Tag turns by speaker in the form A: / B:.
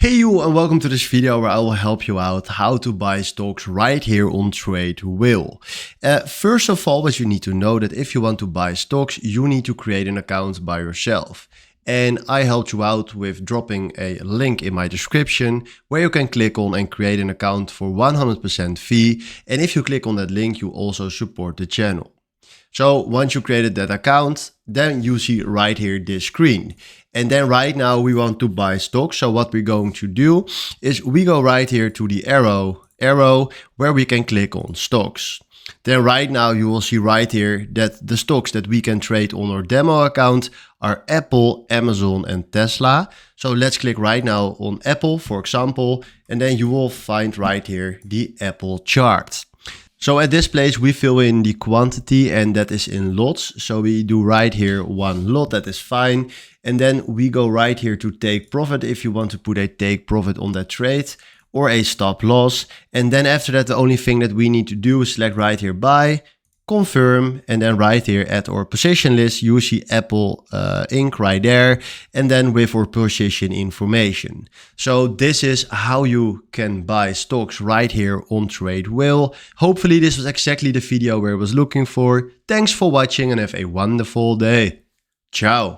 A: Hey you, and welcome to this video where I will help you out how to buy stocks right here on TradeWheel. First of all, what you need to know that if you want to buy stocks, you need to create an account by yourself. And I helped you out with dropping a link in my description where you can click on and create an account for 100% fee. And if you click on that link, you also support the channel. So once you created that account, then you see right here this screen. And then right now we want to buy stocks. So what we're going to do is we go right here to the arrow where we can click on stocks. Then right now you will see right here that the stocks that we can trade on our demo account are Apple, Amazon and Tesla. So let's click right now on Apple, for example, and then you will find right here the Apple chart. So at this place we fill in the quantity and that is in lots. So we do right here one lot, that is fine. And then we go right here to take profit if you want to put a take profit on that trade or a stop loss. And then after that the only thing that we need to do is select right here buy, confirm, and then right here at our position list you see Apple Inc. right there, and then with our position information. So this is how you can buy stocks right here on TradeWheel. Hopefully this was exactly the video where I was looking for. Thanks for watching and have a wonderful day. Ciao.